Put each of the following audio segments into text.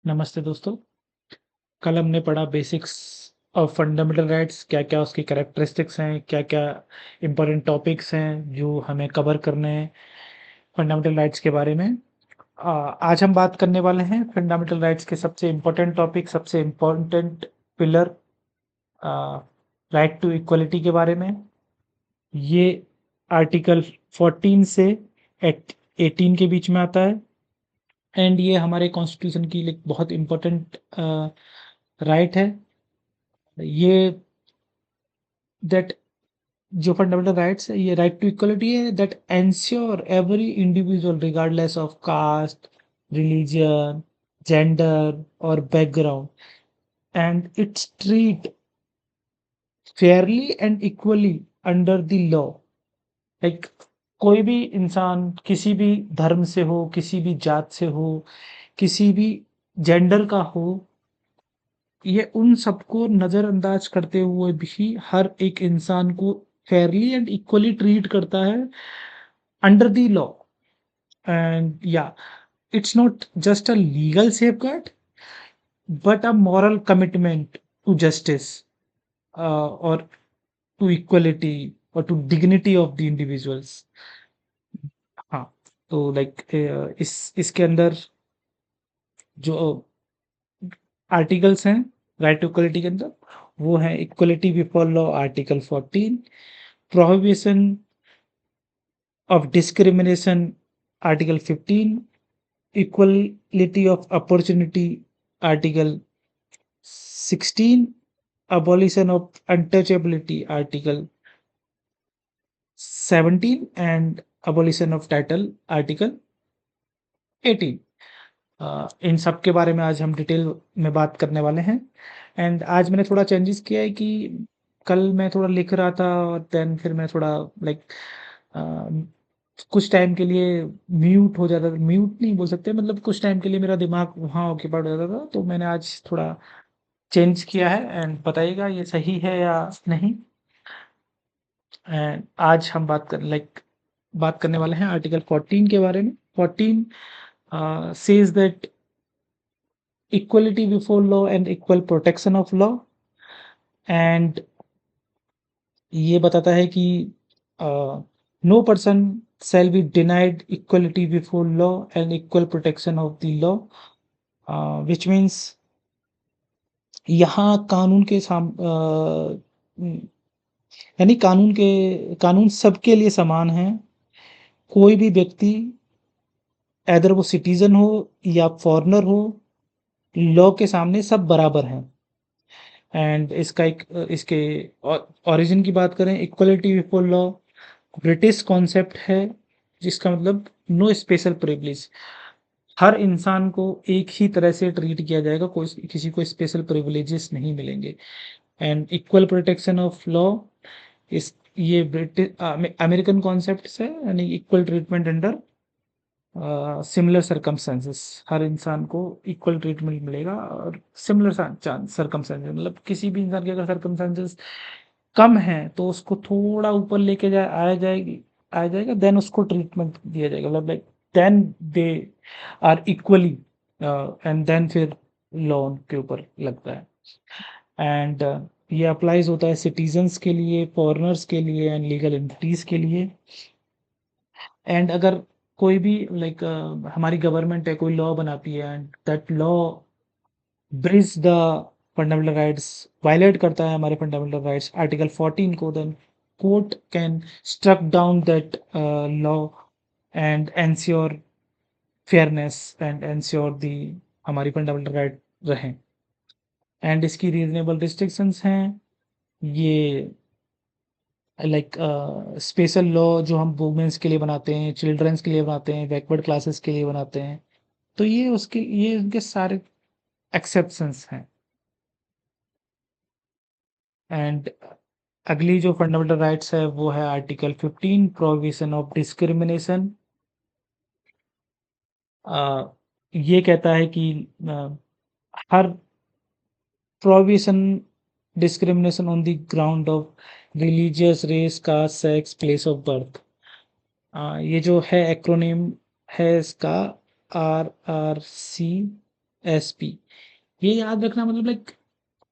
नमस्ते दोस्तों। कल हमने पढ़ा बेसिक्स ऑफ फंडामेंटल राइट्स, क्या-क्या उसकी कैरेक्टरिस्टिक्स हैं, क्या-क्या इम्पोर्टेंट टॉपिक्स हैं जो हमें कवर करने हैं फंडामेंटल राइट्स के बारे में। आज हम बात करने वाले हैं फंडामेंटल राइट्स के सबसे इम्पोर्टेंट टॉपिक, सबसे important pillar uh, right to equality के बारे में। ये आर्टिकल 14 से एट 18 के बीच में आता है एंड ये हमारे कॉन्स्टिट्यूशन की एक बहुत इम्पोर्टेंट राइट है। ये दैट जो फंडामेंटल राइट्स है, ये राइट टू इक्वलिटी है that ensure every individual regardless of caste, religion, gender और background and its treat fairly and equally under the law. Like कोई भी इंसान किसी भी धर्म से हो, किसी भी जात से हो, किसी भी जेंडर का हो, ये उन सबको नज़रअंदाज करते हुए भी हर एक इंसान को फेयरली एंड इक्वली ट्रीट करता है अंडर द लॉ। एंड या it's not just a legal safeguard but a moral commitment to justice और टू इक्वलिटी और to dignity of the individuals. हाँ, तो लाइक इस इसके अंदर जो आर्टिकल्स हैं राइट टू इक्वलिटी के अंदर, वो है equality before law article 14, prohibition of discrimination article 15, equality of opportunity article 16, abolition of untouchability article 17 and abolition of title article 18। इन सब के बारे में आज हम डिटेल में बात करने वाले हैं। एंड आज मैंने थोड़ा चेंजेस किया है कि कल मैं थोड़ा लिख रहा था और देन फिर मैं थोड़ा लाइक कुछ टाइम के लिए म्यूट हो जाता था, म्यूट नहीं बोल सकते, मतलब कुछ टाइम के लिए मेरा दिमाग वहाँ ऑक्यूपाइड हो जाता था, तो मैंने आज थोड़ा चेंज किया है एंड बताइएगा ये सही है या नहीं। एंड आज हम बात करने वाले हैं आर्टिकल 14 के बारे में। 14 says that equality before law and equal protection of law. And ये बताता है कि no person shall be denied equality before law and equal protection of the law, which means यहाँ कानून के यानी कानून सबके लिए समान है। कोई भी व्यक्ति अदर वो सिटीजन हो या फॉरेनर हो, लॉ के सामने सब बराबर हैं। एंड इसके ओरिजिन की बात करें, equality before law British concept है जिसका मतलब नो स्पेशल प्रिविलेज, हर इंसान को एक ही तरह से ट्रीट किया जाएगा, कोई किसी को स्पेशल प्रिविलेजेस नहीं मिलेंगे। And equal protection of law, इस ये ब्रिटिश अमेरिकन कॉन्सेप्ट है, यानी equal treatment under similar circumstances, हर इंसान को इक्वल ट्रीटमेंट मिलेगा और सिमिलर सर्कमस्टेंसेस, मतलब किसी भी इंसान के अगर सर्कमस्टेंसेस कम है तो उसको थोड़ा ऊपर लेके आया जाएगा, देन उसको ट्रीटमेंट दिया जाएगा, मतलब like then they are equally, and then फिर लॉ के ऊपर लगता है। एंड ये अप्लाइज होता है सिटीजन्स के लिए, फॉरेनर्स के लिए एंड लीगल एंटिटीज के लिए। एंड अगर कोई भी हमारी गवर्नमेंट है, कोई लॉ बनाती है and that law breach the fundamental rights, वायलेट करता है हमारे फंडामेंटल राइट्स आर्टिकल 14 को, then court can struck down that law and ensure fairness and ensure the हमारी फंडामेंटल राइट रहें। एंड इसकी रीजनेबल रिस्ट्रिक्शंस हैं। ये स्पेशल लॉ जो हम वुमेन्स के लिए बनाते हैं, चिल्ड्रंस के लिए बनाते हैं, बैकवर्ड क्लासेस के लिए बनाते हैं, तो ये उनके सारे एक्सेप्शंस हैं। एंड अगली जो फंडामेंटल राइट्स है वो है आर्टिकल 15, प्रोहिबिशन ऑफ डिस्क्रिमिनेशन। ये कहता है कि हर prohibition discrimination on the ground of religious, race, caste, sex, place of birth. ये जो है एक्रोनिम है इसका RRC, एसपी। ये याद रखना, मतलब लाइक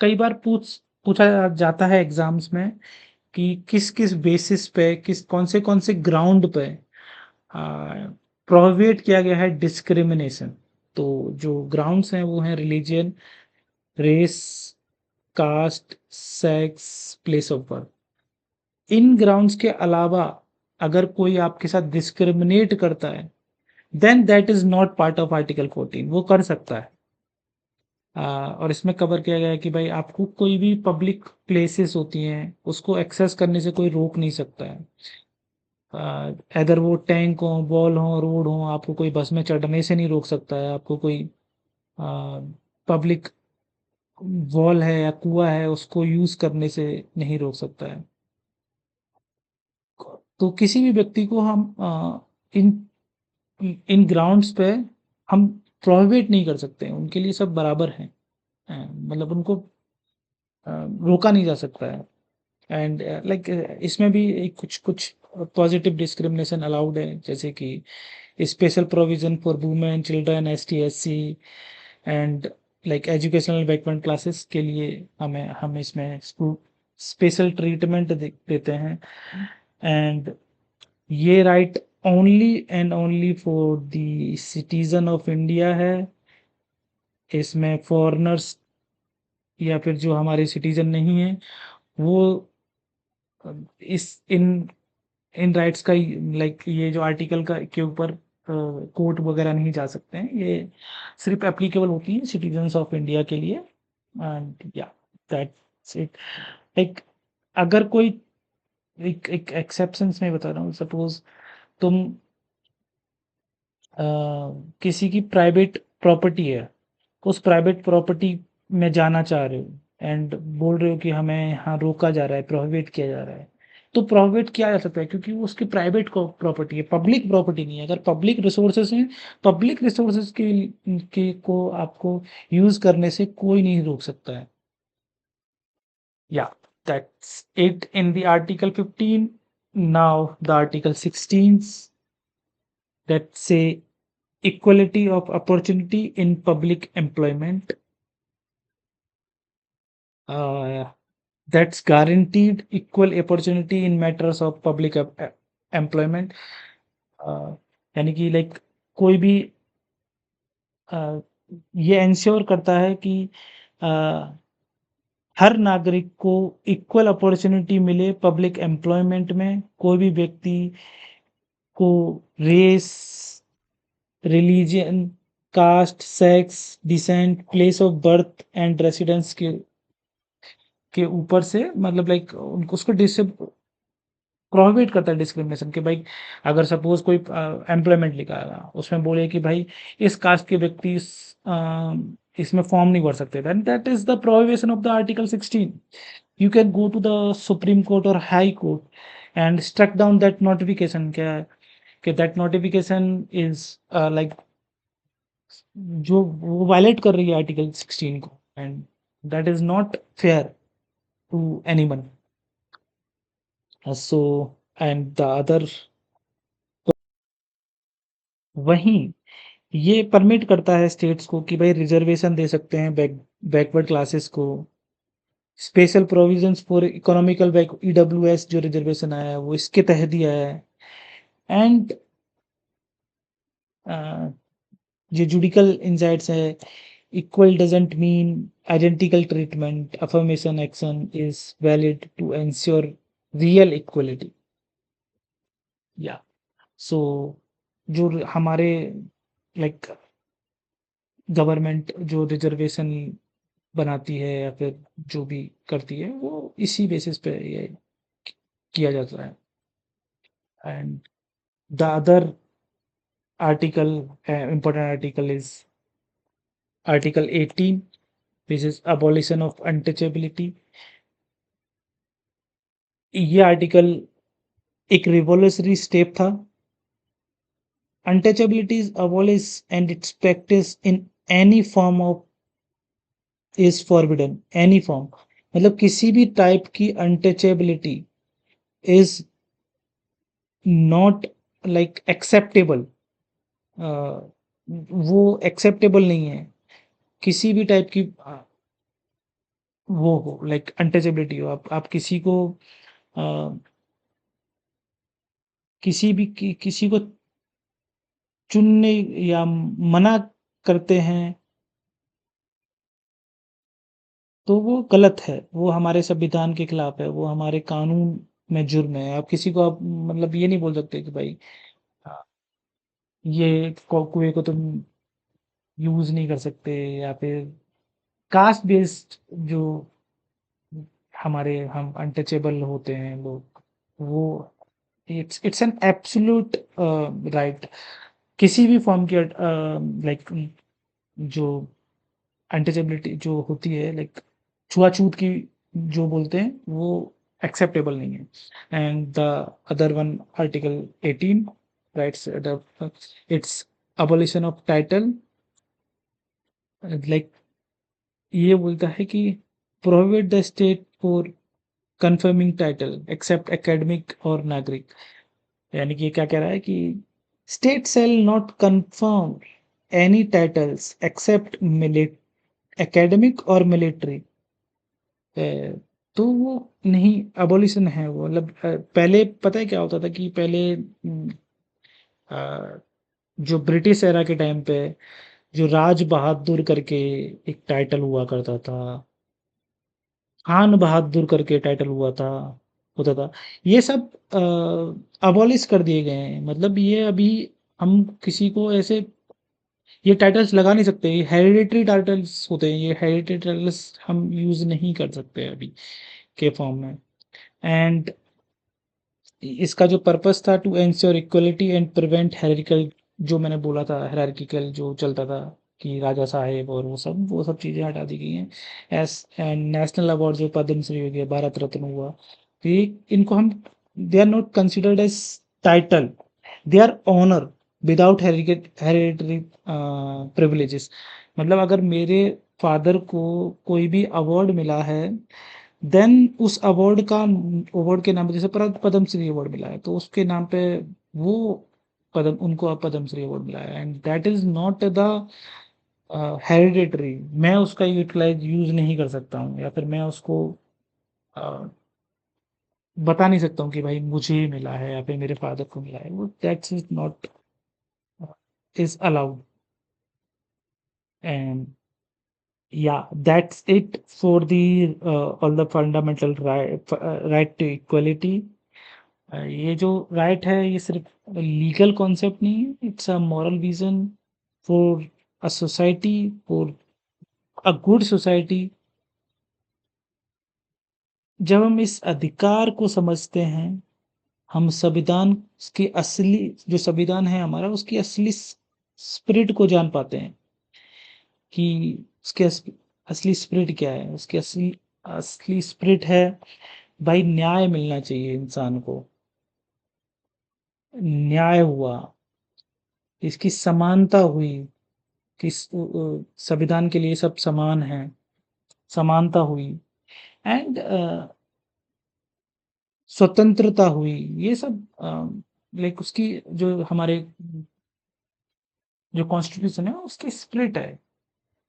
कई बार पूछा जाता है एग्जाम्स में कि किस किस बेसिस पे, किस कौन से ग्राउंड पे प्रोहिबिट किया गया है डिस्क्रिमिनेशन। तो जो ग्राउंड्स हैं वो हैं religion, race, caste, sex, place of birth. इन ग्राउंड्स के अलावा अगर कोई आपके साथ डिस्क्रिमिनेट करता है, then that is not part of article 14। वो कर सकता है। और इसमें कवर किया गया है कि भाई आपको कोई भी पब्लिक प्लेसेस होती हैं उसको एक्सेस करने से कोई रोक नहीं सकता है। अगर वो टैंक हो, बॉल हो, रोड हो, आपको कोई बस में चढ़ने से नहीं रोक सकता है। आपको कोई पब्लिक वॉल है या कुआं है उसको यूज करने से नहीं रोक सकता है। तो किसी भी व्यक्ति को हम इन इन ग्राउंड्स पे हम प्रोहिबिट नहीं कर सकते हैं। उनके लिए सब बराबर हैं। मतलब उनको रोका नहीं जा सकता है। एंड लाइक इसमें भी कुछ कुछ पॉजिटिव डिस्क्रिमिनेशन अलाउड है, जैसे कि special provision for women, children, S T, S C, and like educational backward classes के लिए हम इसमें स्पेशल ट्रीटमेंट देते हैं। एंड ये right only and only for the citizen of India है। इसमें फॉरेनर्स या फिर जो हमारे सिटीजन नहीं है वो इस इन राइट्स का, लाइक ये जो आर्टिकल का के ऊपर कोर्ट वगैरह नहीं जा सकते हैं। ये सिर्फ एप्लीकेबल होती है सिटीजन्स ऑफ इंडिया के लिए। एंड या दैट्स इट। लाइक अगर कोई एक एक्सेप्शंस में बता रहा हूँ, सपोज तुम अ, किसी की प्राइवेट प्रॉपर्टी है, उस प्राइवेट प्रॉपर्टी में जाना चाह रहे हो एंड बोल रहे हो कि हमें यहाँ रोका जा रहा है, प्रोहिबिट किया जा रहा है। तो प्रोहिबिट किया जा सकता है क्योंकि वो उसकी प्राइवेट प्रॉपर्टी है, पब्लिक प्रॉपर्टी नहीं है। अगर पब्लिक रिसोर्सेज हैं, पब्लिक रिसोर्सेज के को आपको यूज करने से कोई नहीं रोक सकता है। या that's it in the article 15। Now the article 16 that say equality of opportunity in public employment, uh, that's guaranteed equal opportunity in matters of public employment। uh, यानी कि लाइक कोई भी uh, ये इंश्योर करता है कि uh, हर नागरिक को इक्वल अपॉर्चुनिटी मिले पब्लिक एम्प्लॉयमेंट में। कोई भी व्यक्ति को race, religion, caste, sex, descent, place of birth and residence के ऊपर से, मतलब लाइक उनको उसको प्रोहिबिट करता है डिस्क्रिमिनेशन के। भाई अगर सपोज कोई एम्प्लॉयमेंट निकाला, उसमें बोले कि भाई इस कास्ट के व्यक्ति इसमें फॉर्म नहीं भर सकते, then that is the prohibition of the article 16। You can go to the Supreme Court और High Court and struck down that notification. क्या है कि दैट नोटिफिकेशन इज लाइक जो वो वायलेट कर रही है आर्टिकल 16 को, and that is not fair to anyone. So and the other, वहीं ये परमिट करता है स्टेट्स को कि भाई रिजर्वेशन दे सकते हैं बैकवर्ड क्लासेस को। Special provisions for economical back, EWS जो रिजर्वेशन आया है वो इसके तहत दिया है। एंड जो जुडिकल इंसाइट्स है, equal doesn't mean identical treatment, affirmation action is valid to ensure real equality। या सो जो हमारे लाइक गवर्नमेंट जो रिजर्वेशन बनाती है या फिर जो भी करती है वो इसी बेसिस पे ये किया जाता है। And the other article, important article is article 18, which is abolition of untouchability। ये आर्टिकल एक रिवॉल्यूशनरी स्टेप था। Untouchability is abolished and its practice in any form of is forbidden। Any form मतलब किसी भी टाइप की untouchability is not like acceptable. वो acceptable नहीं है। किसी भी टाइप की वो हो, लाइक अनटचेबिलिटी हो, आप किसी को अ, किसी को चुनने या मना करते हैं, तो वो गलत है, वो हमारे संविधान के खिलाफ है, वो हमारे कानून में जुर्म है। आप किसी को आप मतलब ये नहीं बोल सकते कि भाई ये कुएं को तुम यूज नहीं कर सकते, या फिर कास्ट बेस्ड जो हमारे हम अनटचेबल होते हैं लोग, वो इट्स एन एब्सोल्यूट राइट। किसी भी फॉर्म की लाइक जो अनटचेबिलिटी जो होती है, लाइक छुआछूत की जो बोलते हैं, वो एक्सेप्टेबल नहीं है। And the other one, article 18 rights, it's abolition of title, like ये बोलता है कि prohibit the state for confirming title except academic और नागरिक। यानी कि ये क्या कह रहा है कि state shall not confirm any titles except academic और मिलिट्री। तो वो नहीं, अबॉलिशन है वो, मतलब पहले पता है क्या होता था कि पहले अ, जो ब्रिटिश एरा के टाइम पे जो राज बहादुर करके एक टाइटल हुआ करता था, खान बहादुर करके टाइटल हुआ था, होता था, ये सब अबॉलिश कर दिए गए हैं। मतलब ये अभी हम किसी को ऐसे ये टाइटल्स लगा नहीं सकते, ये हेरिडिटरी टाइटल्स होते हैं, ये हेरिडिटरी टाइटल्स हम यूज नहीं कर सकते अभी के फॉर्म में। एंड इसका जो पर्पस था, to ensure equality and prevent hierarchical, जो मैंने बोला था हायरार्किकल जो चलता था कि राजा साहेब और वो सब चीज़ें हटा दी गई हैं। एस एंड नेशनल अवार्ड जो पद्मश्री हो गया, भारत रत्न हुआ, तो ये इनको हम, they are not considered as title, they are honour without hereditary privileges. मतलब अगर मेरे फादर को कोई भी अवार्ड मिला है, देन उस अवार्ड के नाम पे, जैसे पद्मश्री अवार्ड मिला है, तो उसके नाम पे वो पद्म उनको अब पद्मश्री अवार्ड मिला है, and that is not the hereditary. मैं उसका यूटिलाइज यूज नहीं कर सकता हूँ, या फिर मैं उसको अ, बता नहीं सकता हूँ कि भाई मुझे मिला है या फिर मेरे फादर को मिला है, वो that's is not is allowed. And yeah, that's it for the all the fundamental right to equality। ये जो राइट है, ये सिर्फ लीगल कॉन्सेप्ट नहीं है, it's a moral vision for a society, for a good society. जब हम इस अधिकार को समझते हैं, हम संविधान के असली, जो संविधान है हमारा, उसकी असली स्पिरिट को जान पाते हैं कि उसके असली स्पिरिट क्या है। उसकी असली असली स्पिरिट है, भाई न्याय मिलना चाहिए इंसान को, न्याय हुआ, इसकी समानता हुई, कि संविधान के लिए सब समान हैं, समानता हुई, एंड स्वतंत्रता हुई, ये सब लाइक उसकी जो हमारे जो कॉन्स्टिट्यूशन है उसकी स्पिरिट है,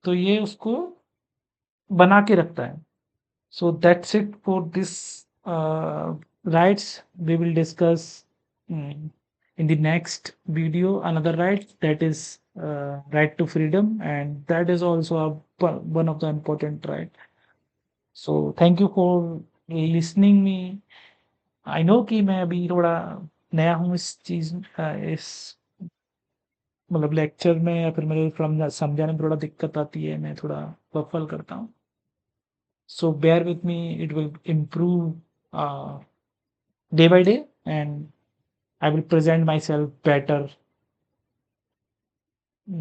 तो ये उसको बना के रखता है। So that's it for this rights. We will discuss mm, in the next video another right, that is right to freedom, and that is also one of the important right. So thank you for listening me. I know कि मैं अभी थोड़ा नया हूँ इस चीज़ इस मतलब lecture में, या फिर मेरे समझाने में थोड़ा दिक्कत आती है, मैं थोड़ा बफल करता हूँ। So bear with me, it will improve day by day, and I will present myself better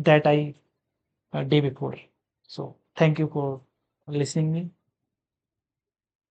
that I day before. So thank you for listening me.